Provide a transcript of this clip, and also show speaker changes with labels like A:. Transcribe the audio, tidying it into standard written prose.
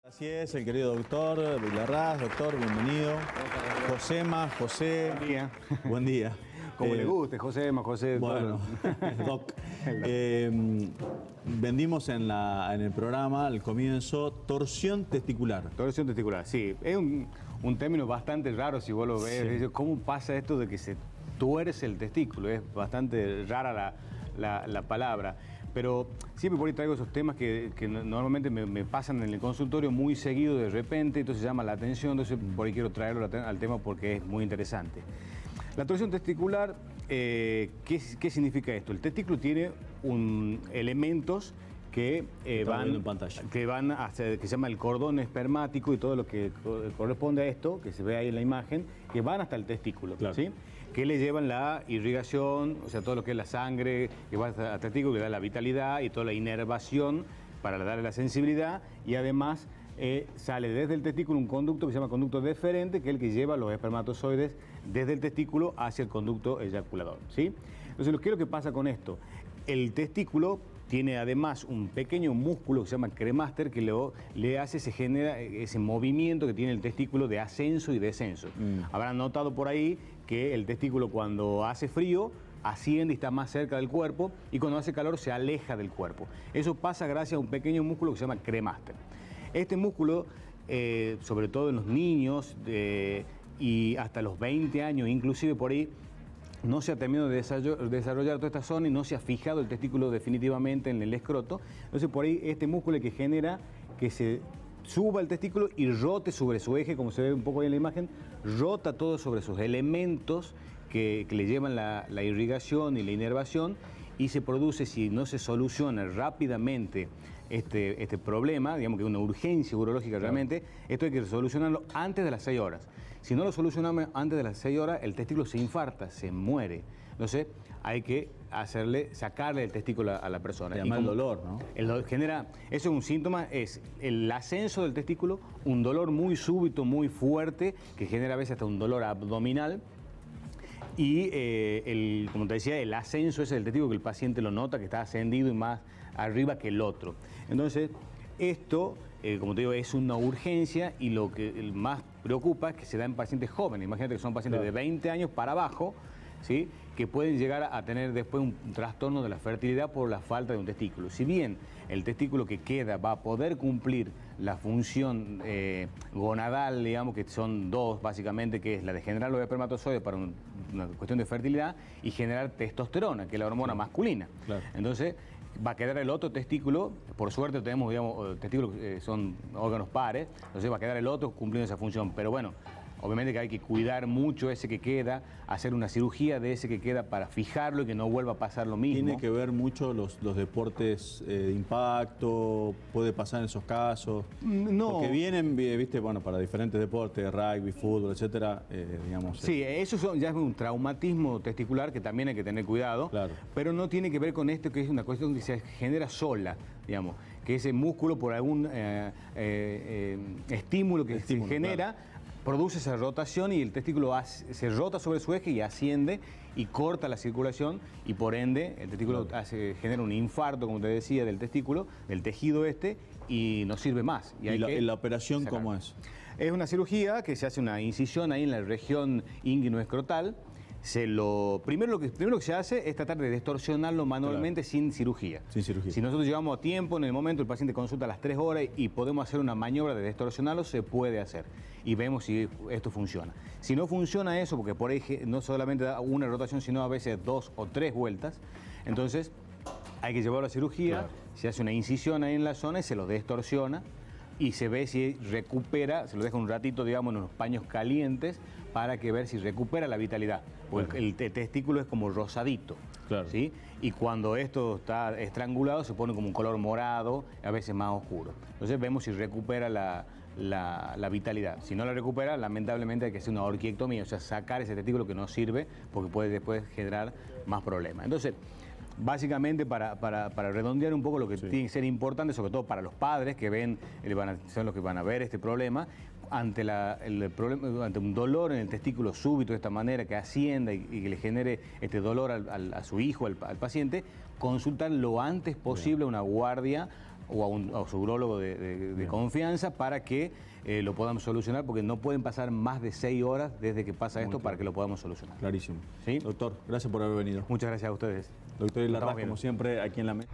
A: Así es, el querido doctor Vilarrás. Doctor, bienvenido. Josema, José.
B: Buen día.
A: Buen día.
B: Como le guste, Josema, José.
A: Bueno, doc. Vendimos en el programa, al comienzo, torsión testicular.
B: Torsión testicular, sí. Es un término bastante raro si vos lo ves. Sí. ¿Cómo pasa esto de que se tuerce el testículo? Es bastante rara la palabra. Pero siempre por ahí traigo esos temas que normalmente me pasan en el consultorio muy seguido de repente, entonces llama la atención, entonces por ahí quiero traerlo al tema porque es muy interesante. La torsión testicular, ¿qué significa esto? El testículo tiene elementos que van hasta, que se llama el cordón espermático y todo lo que corresponde a esto, que se ve ahí en la imagen, que van hasta el testículo, claro. ¿Sí? Que le llevan la irrigación, o sea, todo lo que es la sangre, que va hasta el testículo, que le da la vitalidad y toda la inervación para darle la sensibilidad, y además sale desde el testículo un conducto que se llama conducto deferente, que es el que lleva los espermatozoides desde el testículo hacia el conducto eyaculador, ¿sí? Entonces, ¿qué es lo que pasa con esto? El testículo tiene además un pequeño músculo que se llama cremaster que se genera ese movimiento que tiene el testículo de ascenso y descenso. Habrán notado por ahí que el testículo cuando hace frío asciende y está más cerca del cuerpo, y cuando hace calor se aleja del cuerpo. Eso pasa gracias a un pequeño músculo que se llama cremaster. Este músculo, sobre todo en los niños y hasta los 20 años, inclusive por ahí, no se ha terminado de desarrollar toda esta zona y no se ha fijado el testículo definitivamente en el escroto. Entonces por ahí este músculo es que genera que se suba el testículo y rote sobre su eje, como se ve un poco ahí en la imagen, rota todo sobre sus elementos que le llevan la irrigación y la inervación, y se produce, si no se soluciona rápidamente este problema, digamos que es una urgencia urológica realmente, esto hay que solucionarlo antes de las 6 horas. Si no lo solucionamos antes de las 6 horas, el testículo se infarta, se muere. Entonces hay que sacarle el testículo a la persona.
A: Además el dolor, ¿no?
B: Eso es un síntoma, es el ascenso del testículo, un dolor muy súbito, muy fuerte, que genera a veces hasta un dolor abdominal. Y, como te decía, el ascenso es el testículo que el paciente lo nota, que está ascendido y más arriba que el otro. Entonces, esto, como te digo, es una urgencia, y lo que más preocupa es que se da en pacientes jóvenes. Imagínate que son pacientes de 20 años para abajo, ¿sí?, que pueden llegar a tener después un trastorno de la fertilidad por la falta de un testículo. Si bien el testículo que queda va a poder cumplir la función gonadal, digamos, que son dos básicamente, que es la de generar los espermatozoides para una cuestión de fertilidad y generar testosterona, que es la hormona masculina. Claro. Entonces va a quedar el otro testículo, por suerte tenemos, digamos, testículos que son órganos pares, entonces va a quedar el otro cumpliendo esa función, pero bueno, obviamente que hay que cuidar mucho ese que queda, hacer una cirugía de ese que queda para fijarlo y que no vuelva a pasar lo mismo.
A: ¿Tiene que ver mucho los deportes de impacto? ¿Puede pasar en esos casos?
B: No.
A: Porque vienen, viste, bueno, para diferentes deportes, rugby, fútbol, etcétera, digamos.
B: Sí, eso ya es un traumatismo testicular que también hay que tener cuidado, claro. Pero no tiene que ver con esto, que es una cuestión que se genera sola, digamos, que ese músculo por algún estímulo que se genera, claro, produce esa rotación y el testículo se rota sobre su eje y asciende y corta la circulación, y por ende el testículo genera un infarto, como te decía, del testículo, del tejido y no sirve más.
A: ¿Y la operación cómo es?
B: Es una cirugía que se hace una incisión ahí en la región inguinoescrotal. Primero lo que se hace es tratar de distorsionarlo manualmente, claro, sin cirugía.
A: Sin cirugía.
B: Si nosotros llevamos a tiempo, en el momento el paciente consulta a las 3 horas y podemos hacer una maniobra de distorsionarlo, se puede hacer. Y vemos si esto funciona. Si no funciona eso, porque por ahí no solamente da una rotación, sino a veces 2 o 3 vueltas, entonces hay que llevarlo a cirugía, claro, se hace una incisión ahí en la zona y se lo distorsiona, y se ve si recupera, se lo deja un ratito, digamos, en unos paños calientes para ver si recupera la vitalidad. Porque claro, el testículo es como rosadito, claro, ¿sí? Y cuando esto está estrangulado se pone como un color morado, a veces más oscuro. Entonces vemos si recupera la vitalidad. Si no la recupera, lamentablemente hay que hacer una orquiectomía, o sea, sacar ese testículo que no sirve, porque puede después generar más problemas. Entonces, básicamente, para redondear un poco lo que tiene que ser importante, sobre todo para los padres que son los que van a ver este problema, ante un dolor en el testículo súbito de esta manera, que ascienda y que le genere este dolor a su hijo, al paciente, consultar lo antes posible una guardia o a su urólogo de confianza para que lo podamos solucionar, porque no pueden pasar más de 6 horas desde que pasa esto para que lo podamos solucionar.
A: Clarísimo.
B: ¿Sí?
A: Doctor, gracias por haber venido.
B: Muchas gracias a ustedes.
A: Doctor
B: Nos
A: Larraz,
B: estamos viendo.
A: como siempre, aquí en la mesa.